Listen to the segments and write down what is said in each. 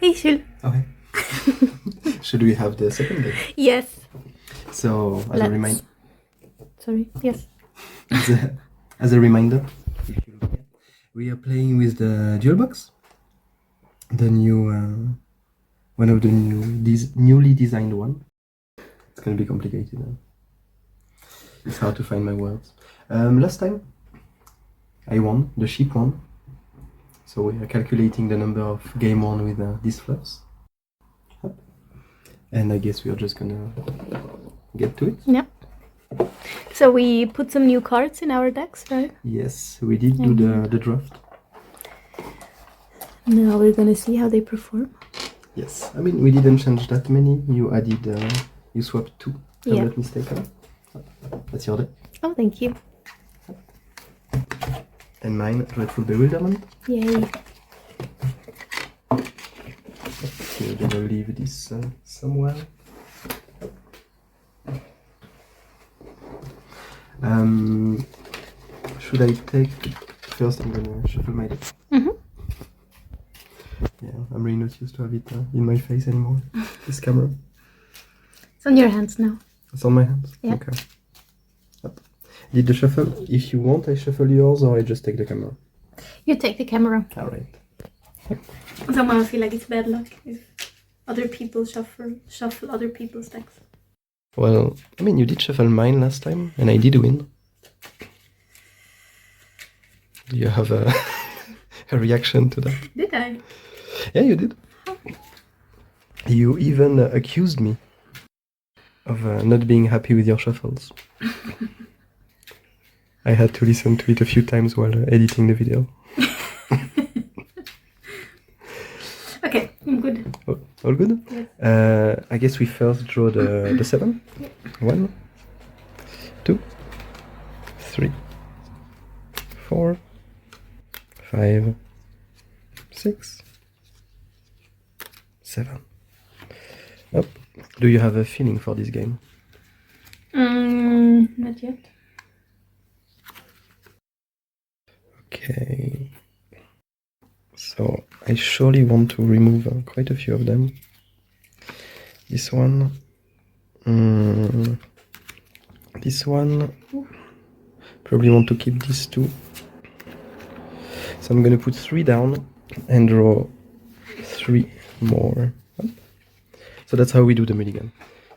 Hey, Jules. Okay. Should we have the second game? Yes. So, as a reminder. Sorry. Yes. As a reminder, if you look here, we are playing with the Duel box, the new, one of the newly designed one. It's gonna be complicated. It's hard to find my words. Last time, I won. The sheep won. So we are calculating the number of game won with these fluffs. And I guess we are just gonna get to it. Yeah. So we put some new cards in our decks, right? Yes, we did do the draft. Now we're gonna see how they perform. Yes, I mean we didn't change that many. You added, you swapped 2, if I'm not mistaken. That's your deck. Oh, thank you. And mine, Dreadful Bewilderment. Yay. Okay, I'm gonna leave this somewhere. Should I take... First I'm gonna shuffle my deck. Yeah, I'm really not used to have it in my face anymore, this camera. It's on your hands now. It's on my hands? Yeah. Okay. Yep. Did the shuffle? If you want, I shuffle yours or I just take the camera? You take the camera. Alright. Someone will feel like it's bad luck if other people shuffle other people's decks. Well, I mean, you did shuffle mine last time, and I did win. Do you have a, a reaction to that? Did I? Yeah, you did. You even accused me of not being happy with your shuffles. I had to listen to it a few times while editing the video. Okay, I'm good. Oh, all good? Yes. I guess we first draw the 7. Yeah. 1, 2, 3, 4, 5, 6, 7. Up. Do you have a feeling for this game? Not yet. Okay. So I surely want to remove quite a few of them. This one. This one. Probably want to keep these 2. So I'm gonna put 3 down and draw 3 more. So that's how we do the mulligan.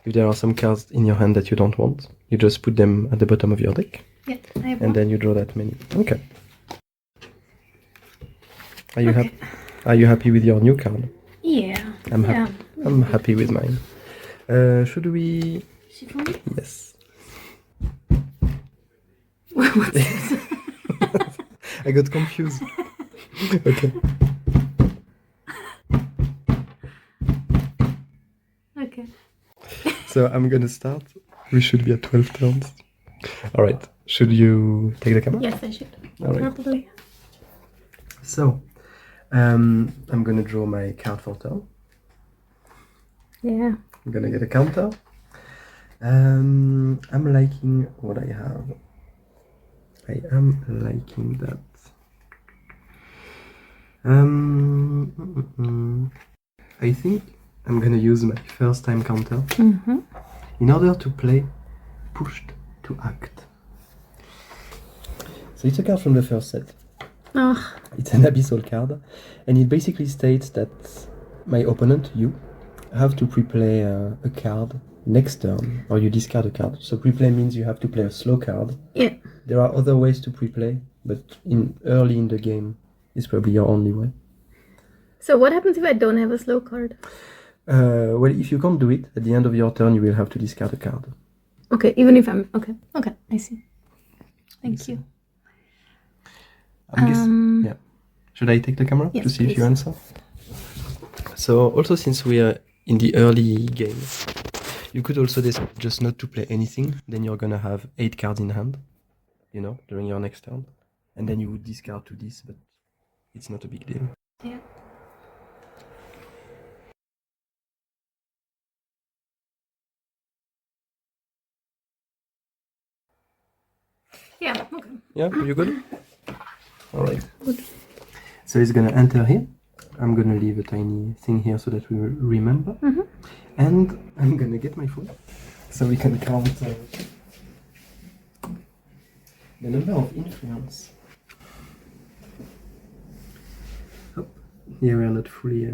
If there are some cards in your hand that you don't want, you just put them at the bottom of your deck. Yeah, I have and one. then you draw that many. Okay. Are you happy? Are you happy with your new card? Yeah. I'm happy. Yeah. I'm happy with mine. Should we? Chiffon? Yes. What's this? I got confused. Okay. Okay. So I'm gonna start. We should be at 12 turns. All right. Should you take the camera? Yes, I should. All right. Probably. So, I'm gonna draw my card for turn. Yeah. I'm gonna get a counter. I'm liking what I have. I am liking that. I think I'm gonna use my first time counter in order to play Pushed to Act. So it's a card from the first set. Oh. It's an abyssal card, and it basically states that my opponent, you, have to pre-play a card next turn, or you discard a card. So pre-play means you have to play a slow card. Yeah. There are other ways to pre-play, but early in the game is probably your only way. So what happens if I don't have a slow card? Well, if you can't do it, at the end of your turn you will have to discard a card. Okay, even if I'm... Okay, I see. Thank you. Yeah. Should I take the camera to see if you answer? So also since we are in the early game, you could also decide just not to play anything. Then you're gonna have 8 cards in hand, you know, during your next turn. And then you would discard to this, but it's not a big deal. Yeah. Yeah, okay. Yeah, you good? Alright. Good. So he's gonna enter here. I'm gonna leave a tiny thing here so that we remember. Mm-hmm. And I'm gonna get my phone so we can count the number of influence. Oh, yeah, we are not fully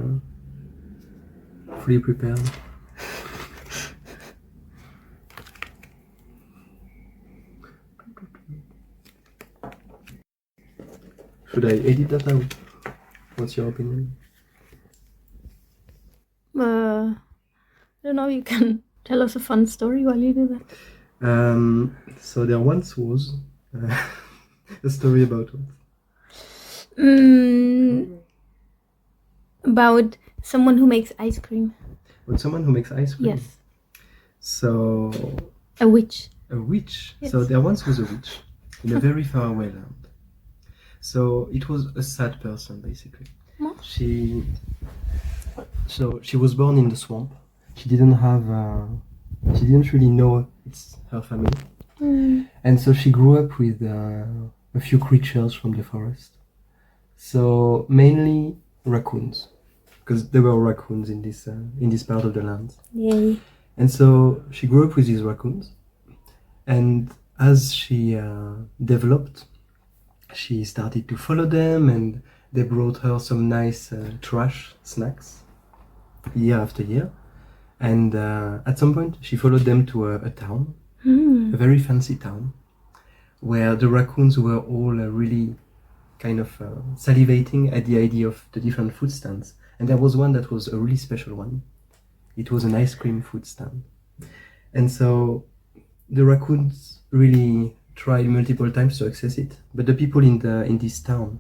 prepared. Should I edit that out? What's your opinion? I don't know, you can tell us a fun story while you do that. So there once was a story about what? About someone who makes ice cream. About someone who makes ice cream? Yes. So... A witch. A witch? Yes. So there once was a witch in a very far away land. So it was a sad person, basically. What? She was born in the swamp. She didn't really know it's her family. And so she grew up with a few creatures from the forest. So mainly raccoons, because there were raccoons in this part of the land. Yay. And so she grew up with these raccoons. And as she developed, she started to follow them, and they brought her some nice trash snacks year after year. And at some point, she followed them to a town, a very fancy town, where the raccoons were all really kind of salivating at the idea of the different food stands. And there was one that was a really special one. It was an ice cream food stand. And so the raccoons really tried multiple times to access it, but the people in this town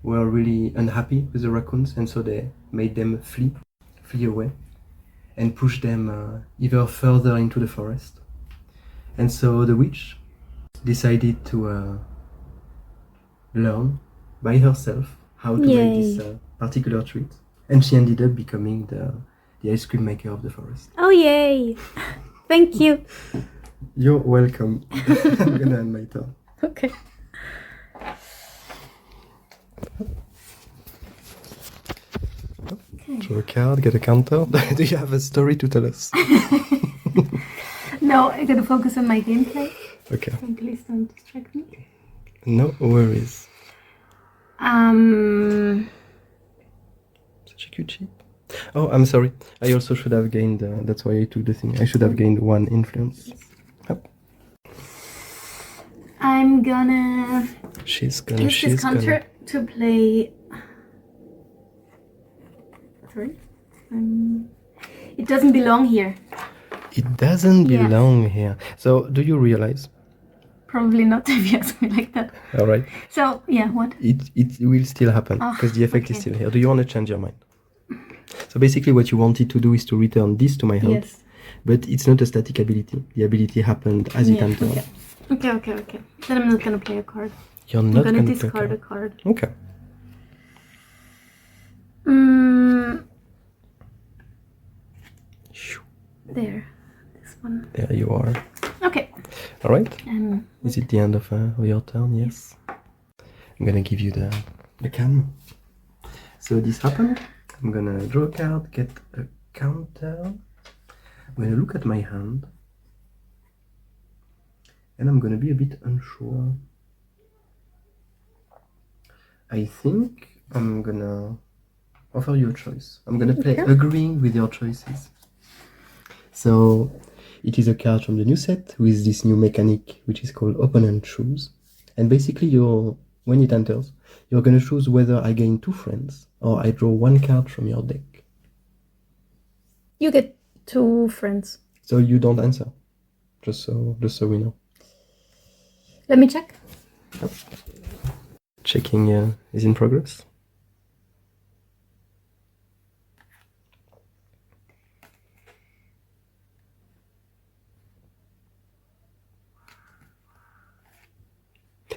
were really unhappy with the raccoons, and so they made them flee away and push them even further into the forest. And so the witch decided to learn by herself how to make this particular treat, and she ended up becoming the ice cream maker of the forest. Oh, yay! Thank you. You're welcome. I'm gonna end my turn. Okay. Draw a card, get a counter. Do you have a story to tell us? No, I gotta focus on my gameplay. Okay. So please don't distract me. No worries. Such a cute sheep. Oh, I'm sorry. I also should have gained, that's why I took the thing. I should have gained 1 influence. Yes. Yep. I'm gonna She's use this counter to play... Sorry? It doesn't belong here. It doesn't belong here. So, do you realize? Probably not if you ask me like that. All right. So, yeah, what? It will still happen, because the effect is still here. Do you want to change your mind? So basically what you wanted to do is to return this to my hand. Yes. But it's not a static ability. The ability happened as it entered. Okay. Then I'm not gonna play a card. You're not gonna gonna discard a card. Okay. There. This one. There you are. Okay. All right. Is it the end of your turn? Yes. I'm gonna give you the cam. So this happened. I'm gonna draw a card, get a counter. I'm gonna look at my hand. And I'm gonna be a bit unsure. I think I'm gonna offer you a choice. I'm gonna play agreeing with your choices. So it is a card from the new set with this new mechanic which is called Open and Choose. And basically when it enters, you're gonna choose whether I gain 2 friends or I draw 1 card from your deck. You get 2 friends. So you don't answer. Just so we know. Let me check. Yep. Checking is in progress.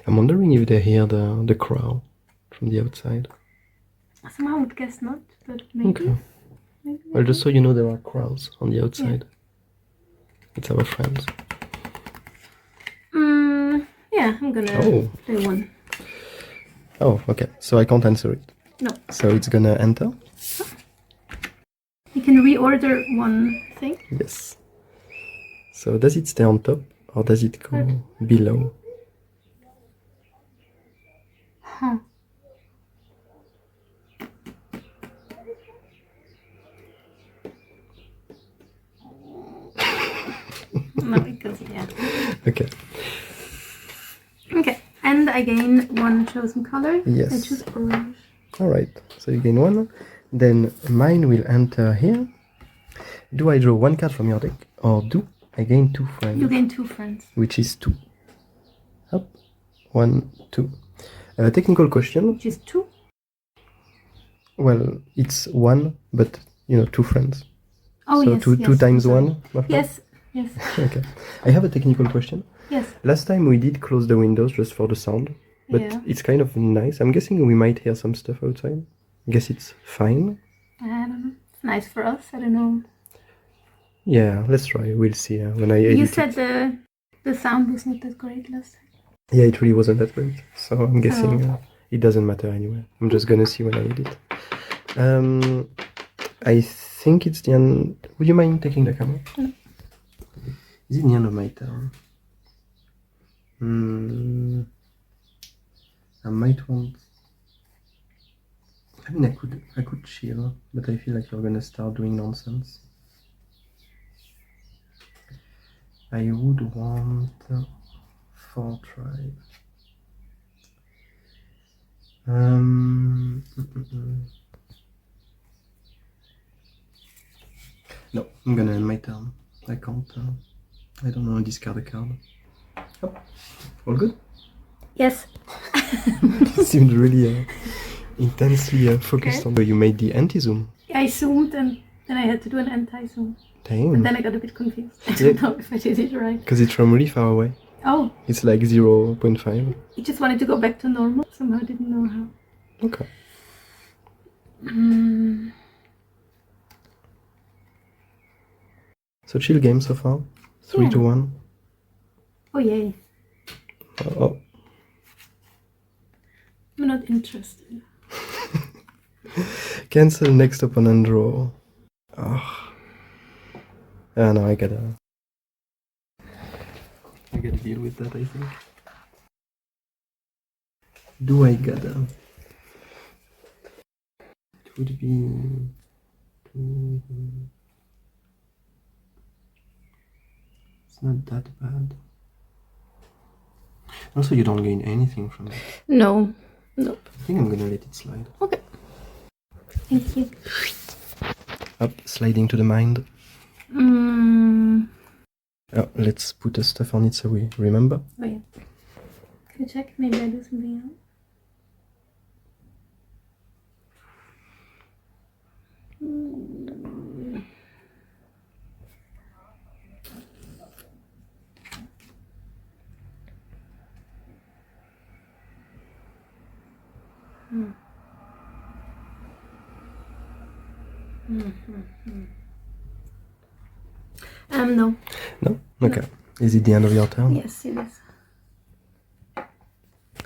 I'm wondering if they hear the crow from the outside. Somehow I would guess not, but maybe. Okay. Well, just so you know, there are crows on the outside. Yeah. It's our friends. Yeah, I'm gonna play 1. Oh, okay. So I can't answer it. No. So it's gonna enter. You can reorder one thing. Yes. So does it stay on top or does it go below? Huh. No, because yeah. Okay. Okay, and I gain one chosen color. Yes. I choose orange. Alright, so you gain one. Then mine will enter here. Do I draw one card from your deck or do I gain 2 friends? You gain 2 friends. Which is 2. Up. 1, 2. Technical question. Which is 2. Well, it's 1, but you know, 2 friends. Oh, so yes. two times 1? Yes, yes. Okay. I have a technical question. Yes. Last time we did close the windows just for the sound, but Yeah. it's kind of nice. I'm guessing we might hear some stuff outside. Guess it's fine. I don't know. It's nice for us. I don't know. Yeah, let's try. We'll see when I edit You it. said the sound was not that great last time. Yeah, it really wasn't that great. So I'm guessing it doesn't matter anyway. I'm just gonna see when I edit. I think it's the end. Would you mind taking the camera? No. Is it the end of my turn? I might want. I mean, I could chill, but I feel like you're gonna start doing nonsense. I would want 4 tribe. No, I'm gonna end my turn. I can't. I don't know. Discard a card. Oh, all good. Yes. Seemed really intensely focused on. You made the anti-zoom. I zoomed and then I had to do an anti-zoom. Damn. And then I got a bit confused. I don't know if I did it right. Because it's from really far away. Oh. It's like 0.5. He just wanted to go back to normal. Somehow didn't know how. Okay. So chill game so far. 3 to 1. Oh yay. Oh. I'm not interested. Cancel next opponent draw. Oh. Ah, no, I gotta deal with that, I think. Do I gotta? It would be... It's not that bad. Also, you don't gain anything from it. No. Nope. I think I'm gonna let it slide. Okay. Thank you. Up, sliding to the mind. Oh, let's put the stuff on it so we remember. Oh yeah. Can you check? Maybe I do something else. No. No? Okay. No. Is it the end of your turn? Yes, it is.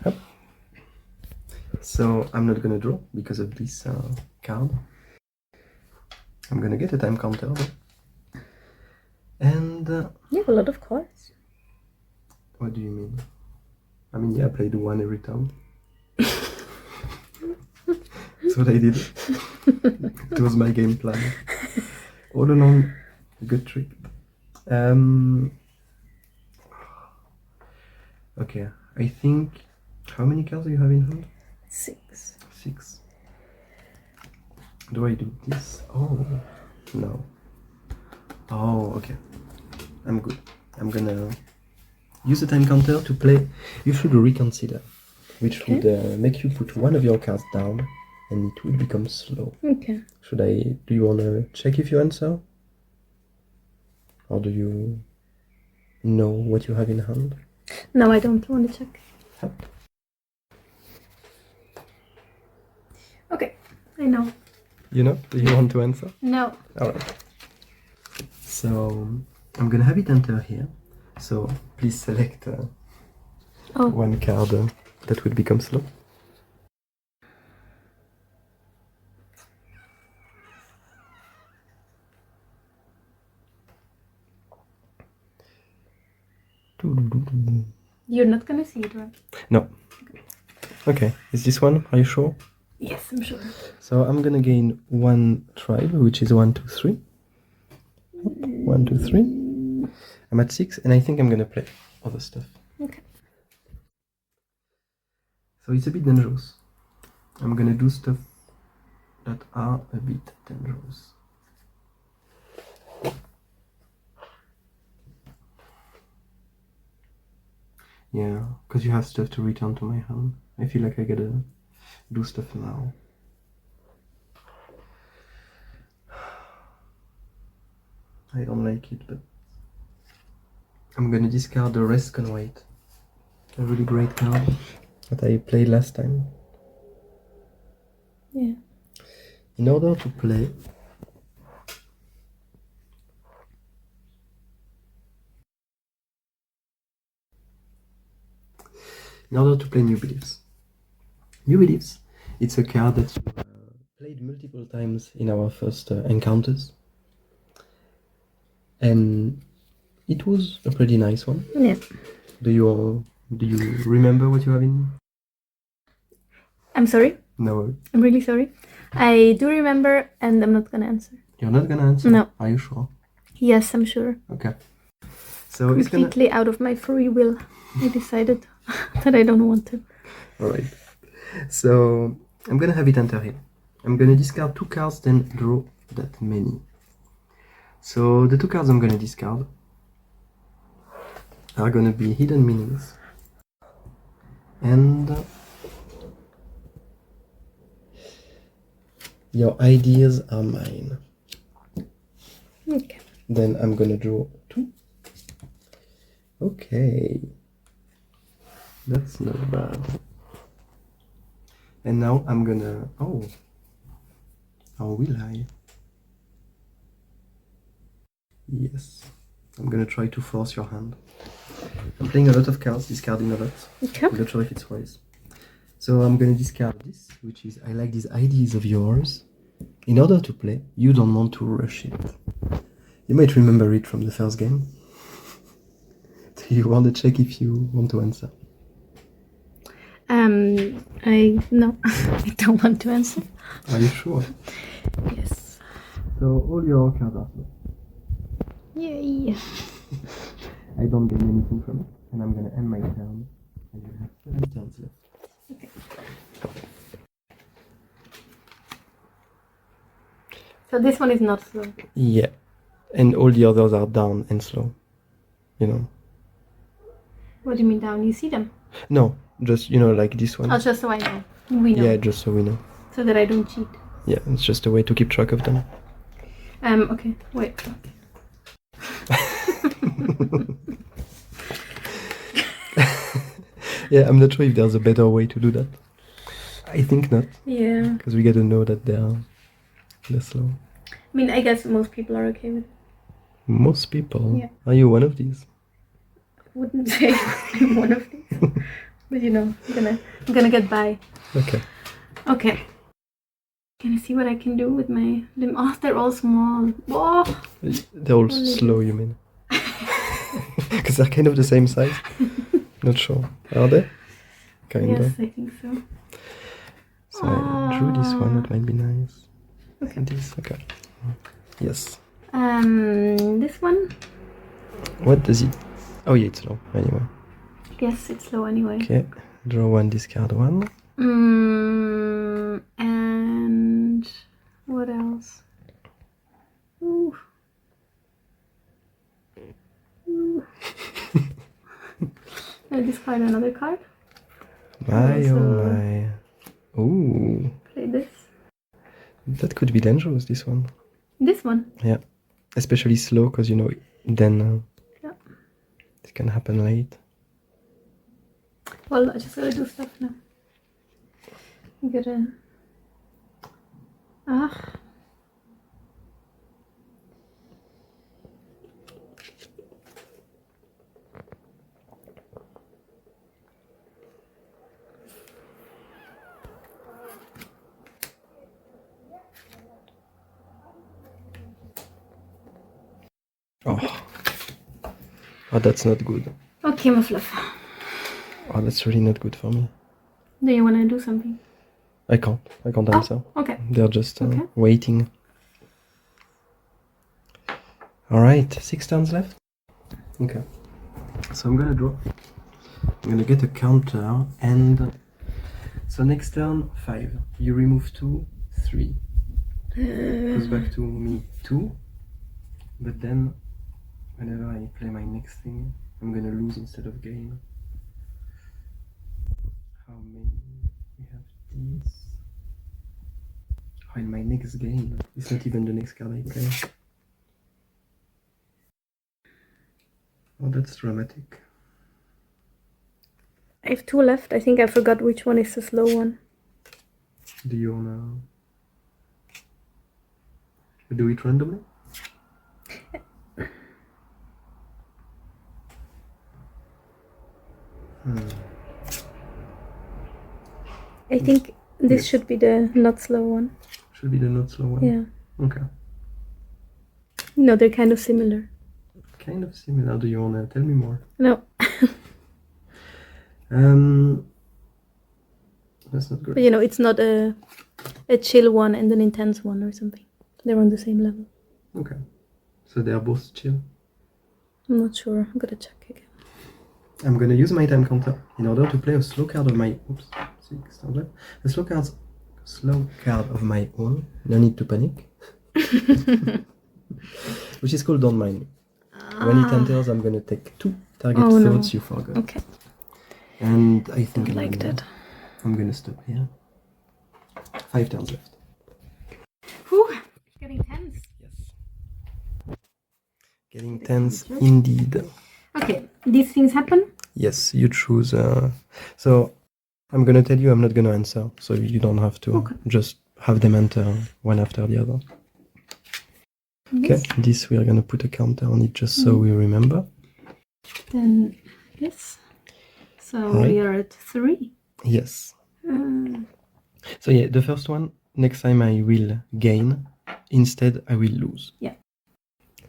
Yep. So I'm not gonna draw because of this card. I'm gonna get a time counter though. And You have a lot of cards. what do you mean? I mean, yeah, I played 1 every time. That's what I did. It was my game plan. All along, good trick. Okay, I think... How many cards do you have in hand? 6. 6. Do I do this? Oh, no. Oh, okay. I'm good. I'm gonna use the time counter to play. You should reconsider, which would make you put one of your cards down and it will become slow. Okay. Should I... Do you want to check if you answer? Or do you know what you have in hand? No, I don't want to check. Yep. Okay, I know. You know? Do you want to answer? No. Alright. So, I'm gonna have it enter here. So, please select one card that would become slow. You're not gonna see it, right? No. Okay, is this one? Are you sure? Yes, I'm sure. So I'm gonna gain 1 tribe, which is 1, 2, 3. 1, 2, 3. I'm at 6, and I think I'm gonna play other stuff. Okay. So it's a bit dangerous. I'm gonna do stuff that are a bit dangerous. Yeah, because you have stuff to return to my hand. I feel like I gotta do stuff now. I don't like it, but I'm gonna discard the Rest Can Wait. A really great card that I played last time. Yeah. In order to play New Beliefs. New Beliefs, it's a card that you played multiple times in our first encounters. And it was a pretty nice one. Yeah. Do you remember what you have in? I'm sorry. No. I'm really sorry. I do remember, and I'm not gonna answer. You're not gonna answer? No. Are you sure? Yes, I'm sure. Okay. So it's completely out of my free will. I decided that I don't want to. Alright. So I'm gonna have it enter here. I'm gonna discard 2 cards, then draw that many. So the 2 cards I'm gonna discard are gonna be Hidden Meanings and Your Ideas Are Mine. Okay. Then I'm gonna draw 2. Okay. That's not bad. And now I'm gonna... Oh. Or will I? Yes. I'm gonna try to force your hand. I'm playing a lot of cards, discarding a lot. Okay. I'm not sure if it's wise. So I'm gonna discard this, which is I like these ideas of yours. In order to play, you don't want to rush it. You might remember it from the first game. Do you want to check if you want to answer? No, I don't want to answer. Are you sure? Yes. So all your cards are full. Yay. I don't gain anything from it, and I'm gonna end my turn. And you have 7 turns left. Okay. So this one is not slow. Yeah, and all the others are down and slow. You know. What do you mean down? You see them? No, just like this one. Oh, just so I know. We know. Yeah, just so we know. So that I don't cheat. Yeah, it's just a way to keep track of them. Okay. Wait. Yeah, I'm not sure if there's a better way to do that. I think not. Yeah. Because we get to know that they're slow. I mean, I guess most people are okay with it. Most people? Yeah. Are you one of these? I wouldn't say I'm one of these. But I'm gonna get by. Okay. Okay. Can I see what I can do with my limb? Oh, they're all small. Whoa. They're all slow, you mean? Because they're kind of the same size. Not sure. Are they? Kind of. Yes, I think so. So I drew this one. That might be nice. Okay. And this. Okay. Yes. This one? What does it... Oh yeah, it's slow. Anyway. Yes, it's slow anyway. Okay. Draw 1, discard 1. And what else? Ooh. Ooh. I discard another card. My Also oh my. Ooh. play this. That could be dangerous, this one. This one? Yeah. Especially slow, because then Yeah. it can happen late. Well, I just gotta do stuff now. You gotta... Oh. Oh, that's not good. Okay. Okay, my fluff. Oh, that's really not good for me. Do you want to do something? I can't answer. Okay. They're just Okay. waiting. Alright, 6 turns left. Okay. So I'm gonna draw. I'm gonna get a counter and... So next turn, 5. You remove 2, 3. Goes back to me 2. But then, whenever I play my next thing, I'm gonna lose instead of gain. How many? We have these. Oh, in my next game, it's not even the next card I play. Oh, that's dramatic. I have 2 left. I think I forgot which one is the slow one. Do you wanna do it randomly? I think this should be the not slow one. Should be the not slow one? Yeah. Okay. No, they're kind of similar. Kind of similar. Do you wanna tell me more? No. That's not But great. you know, it's not a chill one and an intense one or something. They're on the same level. Okay. So they are both chill. I'm not sure. I'm gonna check again. I'm gonna use my time counter in order to play a slow card of my... Oops. 6 turns left. A slow card of my own. No need to panic. Which is called Don't Mind Me. When it enters, I'm gonna take 2 target thoughts you forgot. Okay. And I think I'm gonna stop here. 5 turns left. Whew, getting tense. Yes. Getting tense indeed. Okay, these things happen. Yes, you choose. So I'm gonna tell you I'm not gonna answer, so you don't have to. Just have them enter one after the other. Okay, this we are gonna put a counter on it just so we remember. Then this. So we are at 3. Yes. So yeah, the first one, next time I will gain, instead I will lose. Yeah.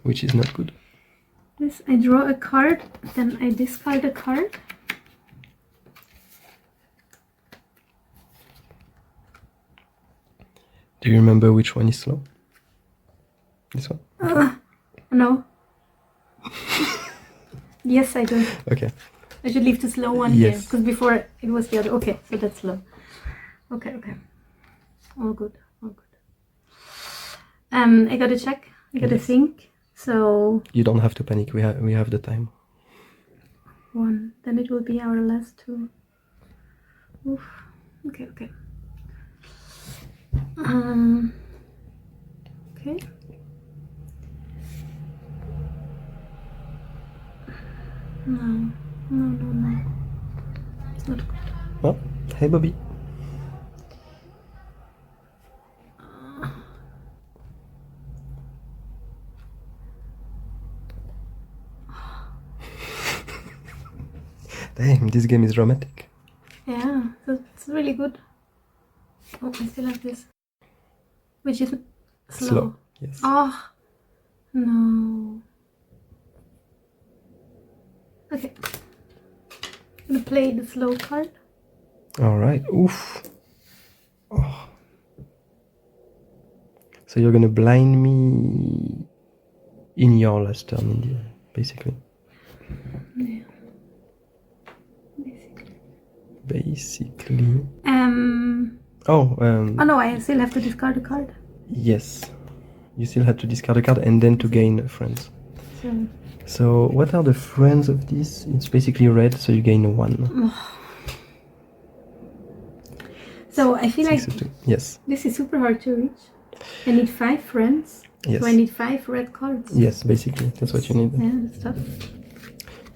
Which is not good. This, I draw a card, then I discard a card. Do you remember which one is slow? This one? No. Yes, I do. Okay. I should leave the slow one here, Yes. because before it was the other. Okay, so that's slow. Okay. All good. I gotta check. I gotta think. So You don't have to panic. We have the time. 1. Then it will be our last 2. Oof. Okay. Okay. No. It's not good. Oh, hey Bobby. Damn, this game is dramatic. Yeah, that's really good. Oh, I still have this. Which is slow. Yes. Oh, no. Okay. I'm gonna play the slow card. Alright. Oof. Oh. So you're gonna blind me in your last turn, in the end, basically. Yeah. Basically. Oh no, I still have to discard a card. Yes. You still had to discard a card and then to gain friends. So what are the friends of this? It's basically red, so you gain 1. So I feel like yes. this is super hard to reach. I need 5 friends. Yes. So I need 5 red cards. Yes, basically. That's what you need. Yeah, that's tough.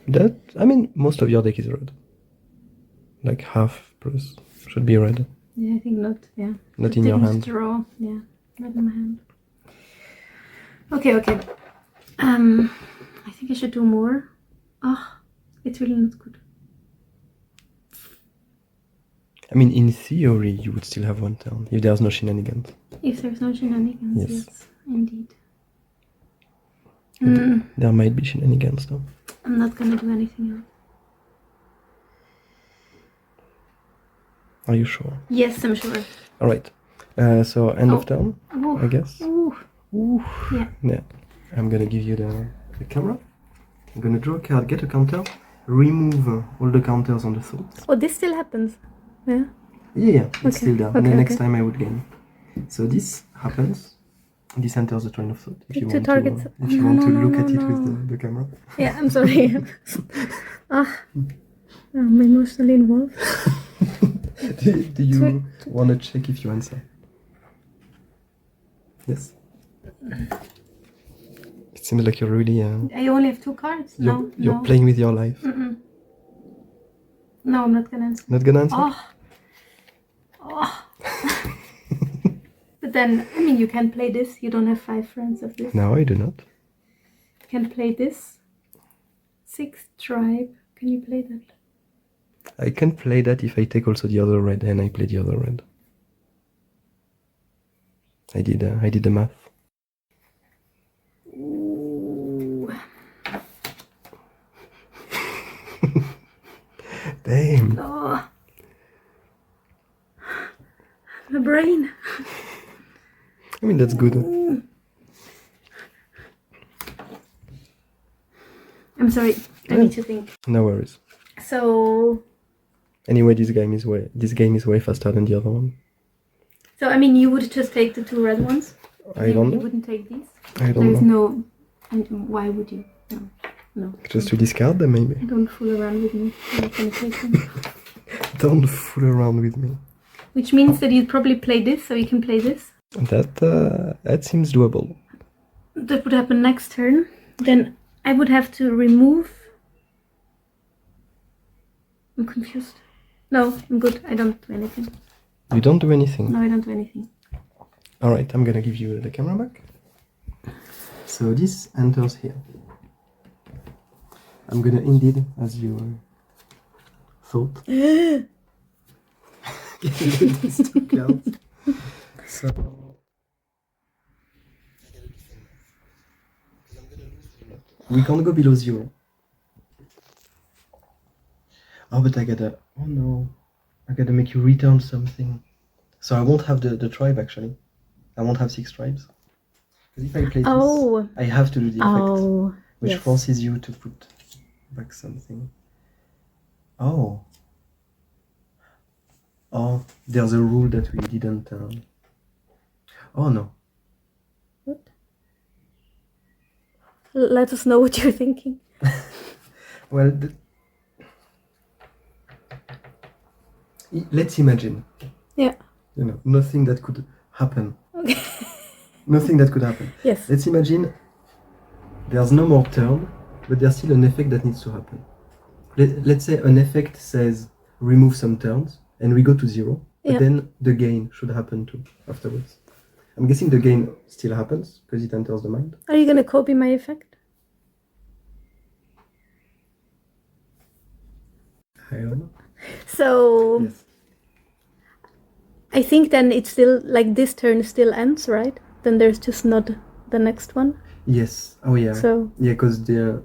That, I mean, most of your deck is red. Like half plus should be red. Yeah, I think not. Yeah. Not in your hand. Draw. Yeah, not in my hand. Okay. I think I should do more. Oh, it's really not good. I mean, in theory, you would still have 1 turn if there's no shenanigans. If there's no shenanigans, yes indeed. There might be shenanigans though. I'm not gonna do anything else. Are you sure? Yes, I'm sure. All right. So end of turn, Ooh. I guess. Ooh. Ooh. Yeah. Yeah. I'm gonna give you the camera. I'm gonna draw a card, get a counter, remove all the counters on the thoughts. Oh, this still happens. Yeah. Yeah, it's Okay, still there. And then okay, next okay. time I would gain. So this happens. This enters the train of thought. If you Two want targets. to, if you want to look at it No. with the camera. Yeah, I'm sorry. I'm emotionally involved. do you want to check if you answer? Yes. It seems like you're really. I only have 2 cards. You're playing with your life. Mm-mm. No, I'm not gonna answer. Not gonna answer? Oh. But then, I mean, you can play this. You don't have 5 friends of this. No, I do not. You can play this. 6 tribe. Can you play that? I can play that if I take also the other red and I play the other red. I did the math. Ooh. Damn. Oh. My brain. I mean, that's good. I'm sorry. I need to think. No worries. So Anyway, this game is way faster than the other one. So I mean, you would just take the 2 red ones. I don't know. You wouldn't take these. I don't There's know. no. And why would you? No. Just to discard them, maybe. Don't fool around with me. I'm not gonna take them. Don't fool around with me. Which means that you'd probably play this, so you can play this. That seems doable. That would happen next turn. Then I would have to remove. I'm confused. No, I'm good. I don't do anything. You don't do anything? No, I don't do anything. Alright, I'm gonna give you the camera back. So this enters here. I'm gonna indeed, as you thought, get rid of these 2 cards. So we can't go below 0. Oh, but I gotta make you return something. So I won't have the tribe actually. I won't have 6 tribes. Because if I play this, I have to do the effect, which forces you to put back something. Oh, there's a rule that we didn't. Oh no. What? Let us know what you're thinking. Well, let's imagine. Yeah. You know, nothing that could happen. Okay. Nothing that could happen. Yes. Let's imagine there's no more turn, but there's still an effect that needs to happen. Let's say an effect says remove some turns, and we go to 0, but then the gain should happen too afterwards. I'm guessing the gain still happens because it enters the mind. Are you gonna copy my effect? I don't know. So Yes. I think then it's still like this turn still ends, right? Then there's just not the next one. Yes. Oh yeah. So because in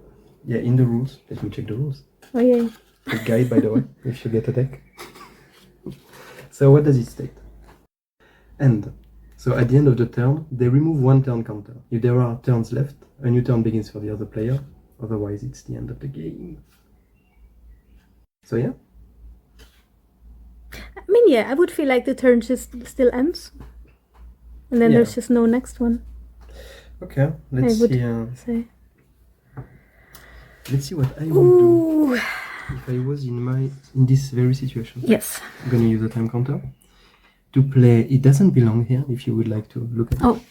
the rules. Let me check the rules. Oh yeah. The guide, by the way, if you get a deck. So what does it state? End. So at the end of the turn, they remove 1 turn counter. If there are turns left, a new turn begins for the other player. Otherwise, it's the end of the game. So yeah. I mean, yeah, I would feel like the turn just still ends, and then there's just no next one. Okay, let's say. Let's see what I would do if I was in this very situation. Yes. I'm gonna use a time counter to play. It doesn't belong here. If you would like to look at it.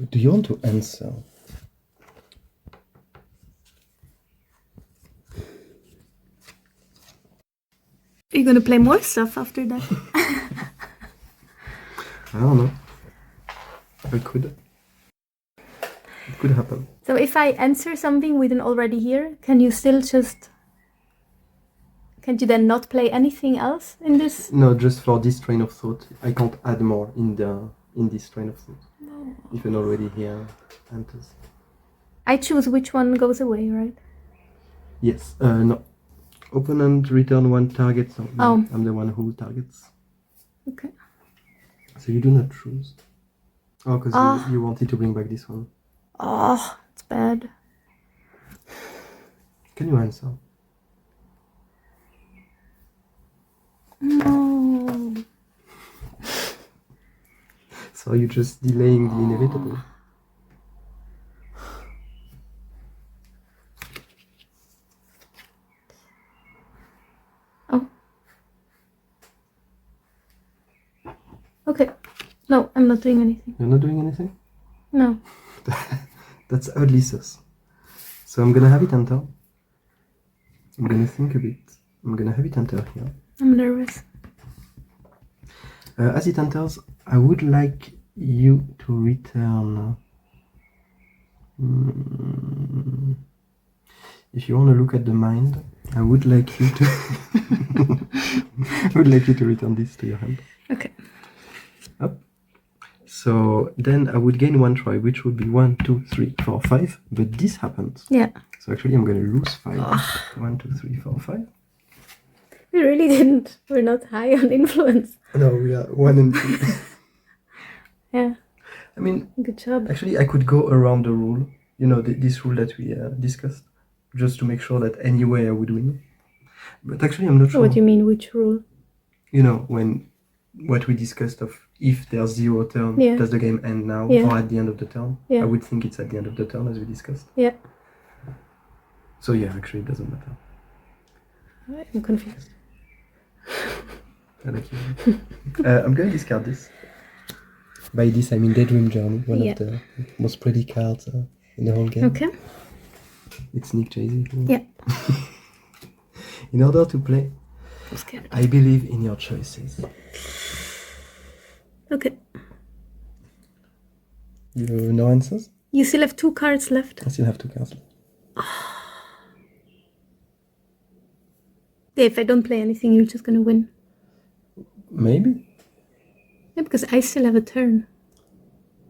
Do you want to answer? Are you gonna play more stuff after that? I don't know. I could. It could happen. So if I answer something we didn't already hear, can you still just... Can't you then not play anything else in this? No, just for this train of thought. I can't add more in this train of thought. No. If an already here enters. I choose which one goes away, right? Yes. No. Opponent return one target. So Oh. I'm the one who targets. Okay. So you do not choose. Oh, because Ah. you wanted to bring back this one. Oh, it's bad. Can you answer? No. So you're just delaying the inevitable. Oh. Okay. No, I'm not doing anything. You're not doing anything? No. That's oddly sus. So I'm gonna have it enter. I'm gonna think a bit. I'm gonna have it enter here. I'm nervous. As it enters, I would like you to return. If you want to look at the mind, I would like you to. I would like you to return this to your hand. Okay. Up. So then I would gain one try, which would be 1, 2, 3, 4, 5. But this happens. Yeah. So actually, I'm going to lose 5. 1, 2, 3, 4, 5. We really didn't. We're not high on influence. No, we are 1 and 2. Yeah. I mean, Good job. actually, I could go around the rule. You know, this rule that we discussed, just to make sure that anyway I would win. But actually, I'm not sure. What do you mean, which rule? You know, what we discussed of if there's 0 turn, Yeah. does the game end now Yeah. or at the end of the turn? Yeah. I would think it's at the end of the turn, as we discussed. Yeah. So yeah, actually, it doesn't matter. I'm confused. I like you. I'm going to discard this. By this, I mean Daydream Journey, one Yeah. of the most pretty cards in the whole game. Okay. It's Nick Chasey. Yeah. In order to play, I'm scared. I believe in your choices. Okay. You have no answers? You still have 2 cards left. I still have 2 cards left. Yeah, if I don't play anything, you're just gonna win. Maybe. Yeah, because I still have a turn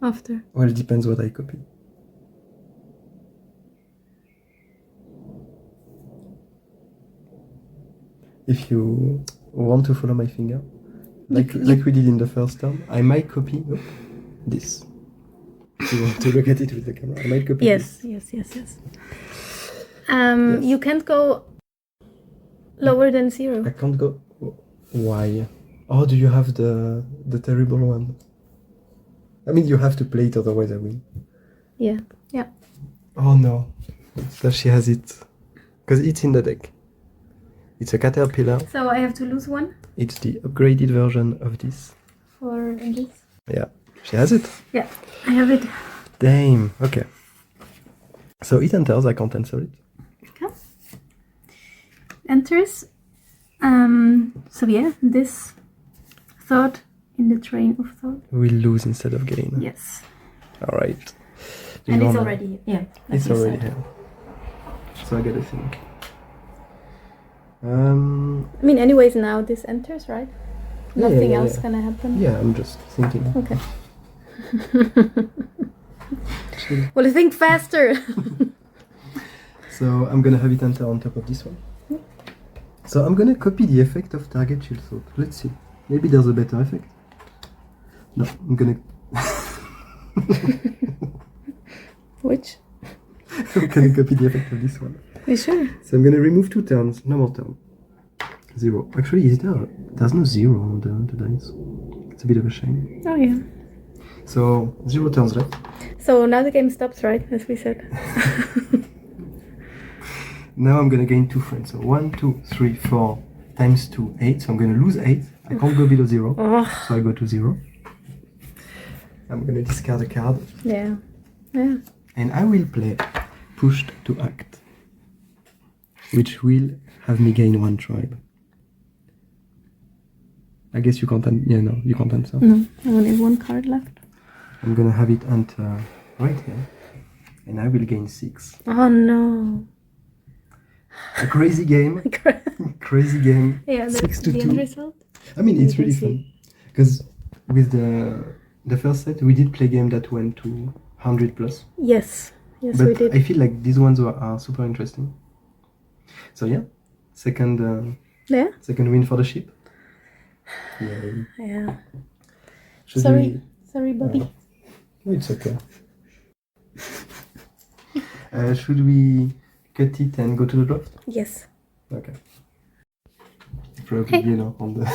after. Well, it depends what I copy. If you want to follow my finger, like we did in the first term, I might copy this. If you want to look at it with the camera, I might copy Yes, this. yes. Yes. You can't go lower than 0. I can't go. Why? Oh, do you have the terrible one? I mean, you have to play it, otherwise I win. Yeah. Yeah. Oh no. There she has it. Because it's in the deck. It's a caterpillar. So I have to lose 1 It's the upgraded version of this. for this. Yeah. She has it. Yeah, I have it. Damn. Okay. So it enters. I can't answer it. Okay. Enters. So yeah, this thought in the train of thought. We'll lose instead of gain. Yes. All right. Do And you it's wanna- already, yeah. like It's you already said. here. So I gotta think. I mean, anyways, now this enters, right? Yeah, Nothing yeah, else yeah. gonna happen. Yeah, I'm just thinking. Okay. Well, think faster. So I'm gonna have it enter on top of this one. So I'm gonna copy the effect of target shield thought. Let's see. Maybe there's a better effect. No, I'm gonna Which? I'm gonna copy the effect of this one. You sure? So I'm gonna remove 2 turns, no more turn. 0. Actually, is there? There's no 0 on the dice. It's a bit of a shame. Oh yeah. So 0 turns left. So now the game stops, right? As we said. Now I'm gonna gain 2 friends. So 1, 2, 3, 4 times 2, 8. So I'm gonna lose 8. I can't go below 0. Oh. So I go to 0. I'm gonna discard a card. Yeah. Yeah. And I will play Pushed to Act, which will have me gain 1 tribe. I guess you can't. You can't answer. No, I only have 1 card left. I'm gonna have it enter right here, and I will gain 6. Oh no. A crazy game. Crazy game. Yeah, 6 to the 2. end result. I mean, it's You can really see. fun because with the first set we did play game that went to 100 plus. Yes. Yes, we But did. I feel like these ones are super interesting. So yeah, Second win for the ship. Yay. Yeah. Should Sorry, Bobby. No, it's okay. Should we cut it and go to the draft? Yes. Okay. Probably, on the...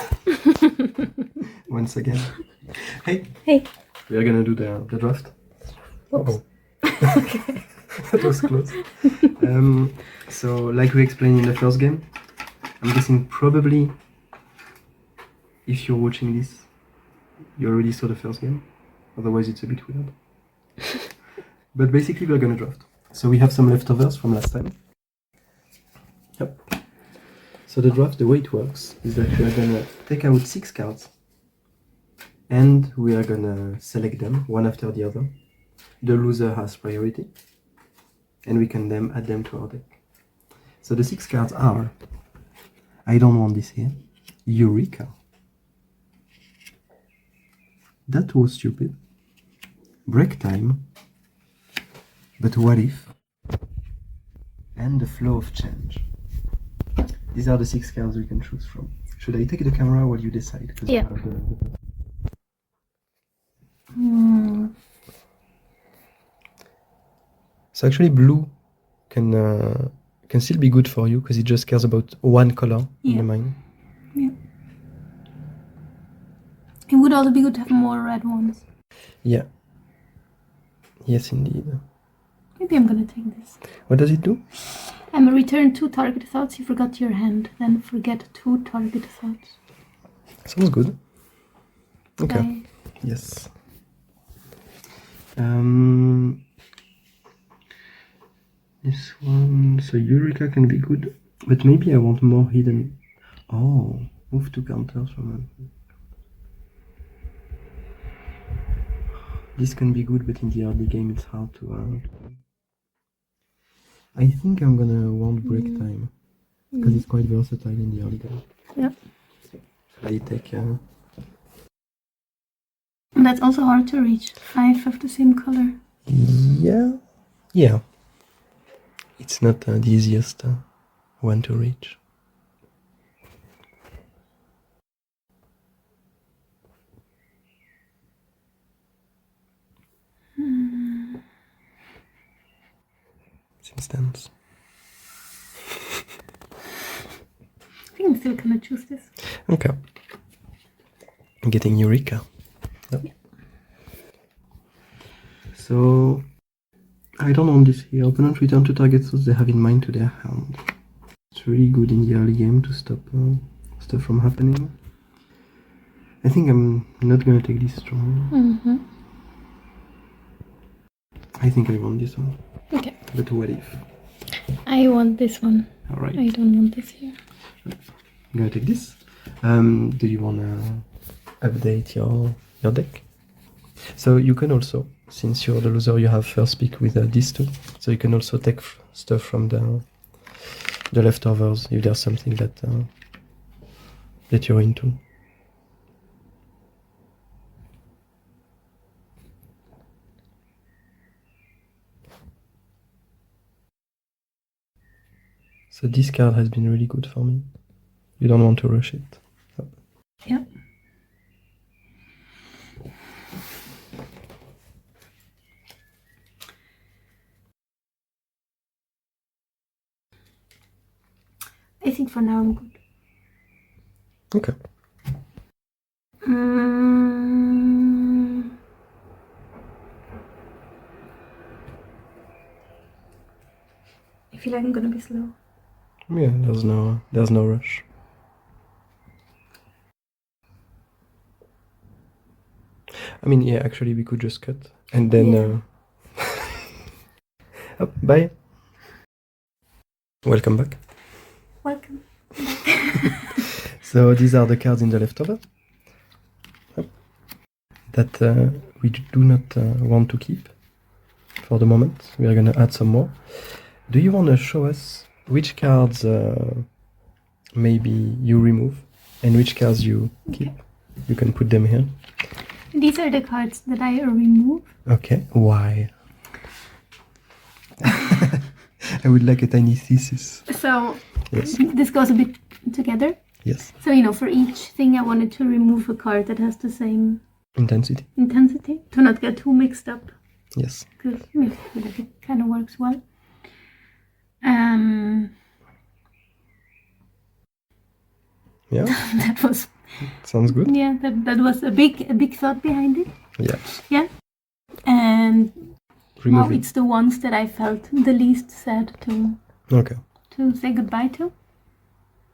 Once again. Hey. We are gonna do the draft. Whoops. Okay. That was close. So, like we explained in the first game, I'm guessing probably if you're watching this, you already saw the first game. Otherwise, it's a bit weird. But basically, we're gonna draft. So we have some leftovers from last time. Yep. So the draft, the way it works is that we are gonna take out 6 cards and we are gonna select them one after the other. The loser has priority and we can then add them to our deck. So the 6 cards are, I don't want this here, Eureka. That was stupid. Break time. But what if? And the flow of change. These are the 6 cards we can choose from. Should I take the camera while you decide? Yeah. So actually blue can still be good for you because it just cares about one color in the mind. Yeah. It would also be good to have more red ones. Yeah. Yes, indeed. Maybe I'm gonna take this. What does it do? Return 2 target thoughts. You forgot your hand. Then forget 2 target thoughts. Sounds good. Okay. Bye. Yes. This one, so Eureka can be good, but maybe I want more hidden. Oh, move 2 counters from it. This can be good, but in the early game it's hard to... I think I'm gonna want break time, because it's quite versatile in the early game. Yep. Should I take... And that's also hard to reach. 5 of the same color. Yeah. It's not the easiest one to reach. Seems tense. I think I'm still gonna choose this. Okay. I'm getting Eureka. Yep. Yeah. So, I don't want this here. Opponent return 2 targets they have in mind to their hand. It's really good in the early game to stop stuff from happening. I think I'm not gonna take this strong. I think I want this one. Okay. But what if? I want this one. Alright. I don't want this here. I'm gonna take this. Do you wanna update your deck? So you can also, since you're the loser, you have first pick with these 2. So you can also take stuff from the leftovers if there's something that you're into. So this card has been really good for me. You don't want to rush it. So. Yeah. I think for now I'm good. Okay. I feel like I'm gonna be slow. Yeah, there's no rush. I mean, yeah, actually we could just cut and then oh, bye. Welcome back. Welcome. So these are the cards in the leftover that we do not want to keep for the moment. We are going to add some more. Do you want to show us which cards maybe you remove and which cards you keep? You can put them here. These are the cards that I remove. Okay, why? I would like a tiny thesis. So Yes. this goes a bit together. Yes. So, you know, for each thing I wanted to remove a card that has the same Intensity. intensity to not get too mixed up. Yes. Because I feel like it kind of works well. Yeah. That was Sounds good. that was a big thought behind it. Yeah. Yeah. And Remove well, it. it's the ones that I felt the least sad Okay. to say goodbye to.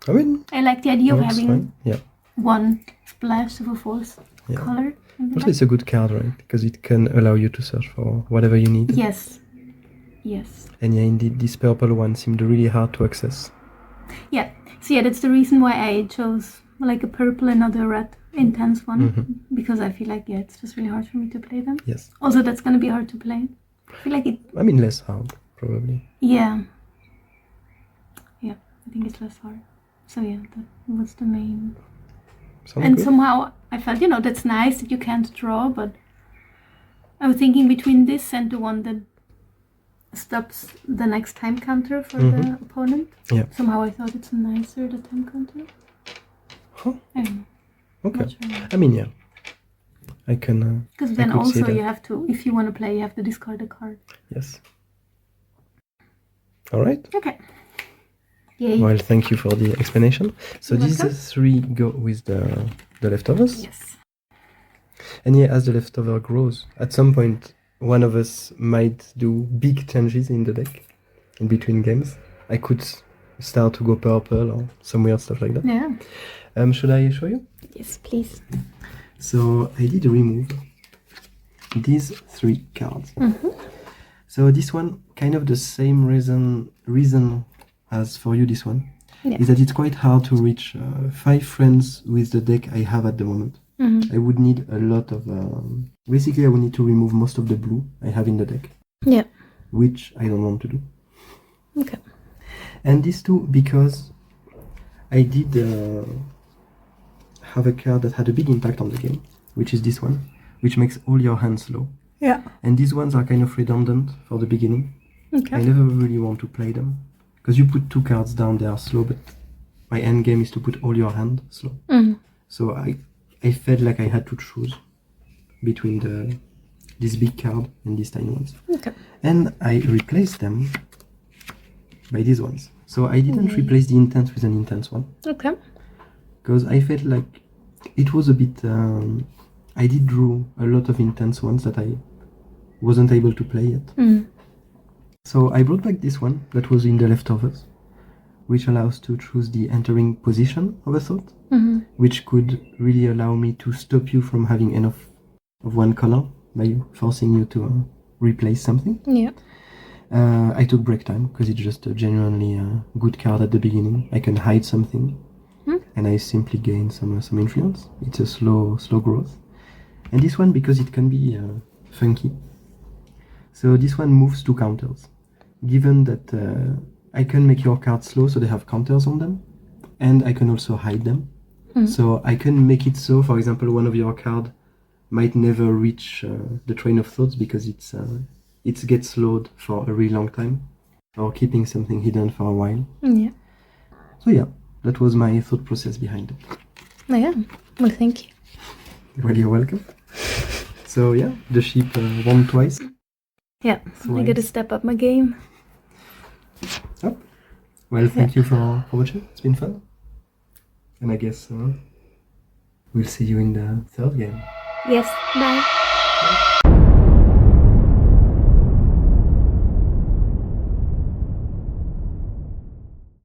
I mean, I like the idea of works having fine. Yeah. one splash of a fourth Yeah. color. in the Also, back. it's a good card, right? Because it can allow you to search for whatever you need. Yes. Yes. And yeah, indeed, this purple one seemed really hard to access. Yeah. So yeah, that's the reason why I chose like a purple and not a red intense one. Because I feel like it's just really hard for me to play them. Yes. Also, that's gonna be hard to play. I feel like it. I mean, less hard, probably. Yeah. Yeah, I think it's less hard. So yeah, that was the main. Sounds And good. somehow I felt, you know, that's nice that you can't draw, but I was thinking between this and the one that stops the next time counter for the opponent. Yeah. Somehow I thought it's nicer, the time counter. Huh. I don't know. Okay. Not sure. I mean, yeah. I can. Because I then could see also that. you have to, if you want to play, you have to discard a card. Yes. All right. Okay. Yay. Well, thank you for the explanation. So You're these welcome. three go with the leftovers. Yes. And yeah, as the leftover grows, at some point, one of us might do big changes in the deck in between games. I could start to go purple or some weird stuff like that. Yeah. Should I show you? Yes, please. So I did remove these three cards. So this one, kind of the same reason as for you, this one, is that it's quite hard to reach 5 friends with the deck I have at the moment. I would need a lot of... basically, I would need to remove most of the blue I have in the deck. Yeah. Which I don't want to do. Okay. And these two, because I did have a card that had a big impact on the game, which is this one, which makes all your hands slow. Yeah. And these ones are kind of redundant for the beginning. Okay. I never really want to play them. Because you put 2 cards down, they are slow, but my end game is to put all your hand slow. So I felt like I had to choose between this big card and these tiny ones. Okay. And I replaced them by these ones. So I didn't replace the intense with an intense one. Okay. Because I felt like it was a bit... I did draw a lot of intense ones that I wasn't able to play yet. So I brought back this one that was in the leftovers, which allows to choose the entering position of a thought, which could really allow me to stop you from having enough of one color by forcing you to replace something. Yeah. I took break time because it's just a genuinely good card at the beginning. I can hide something, and I simply gain some influence. It's a slow growth. And this one, because it can be funky. So this one moves 2 counters. Given that I can make your cards slow so they have counters on them, and I can also hide them. So I can make it so, for example, one of your cards might never reach the train of thoughts because it gets slowed for a really long time, or keeping something hidden for a while. Yeah. So yeah, that was my thought process behind it. Oh, yeah. Well, thank you. Well, you're welcome. So yeah, the sheep won twice. Yeah. I gotta step up my game. Oh. Well, thank you for watching. It's been fun. And I guess we'll see you in the third game. Yes. Bye.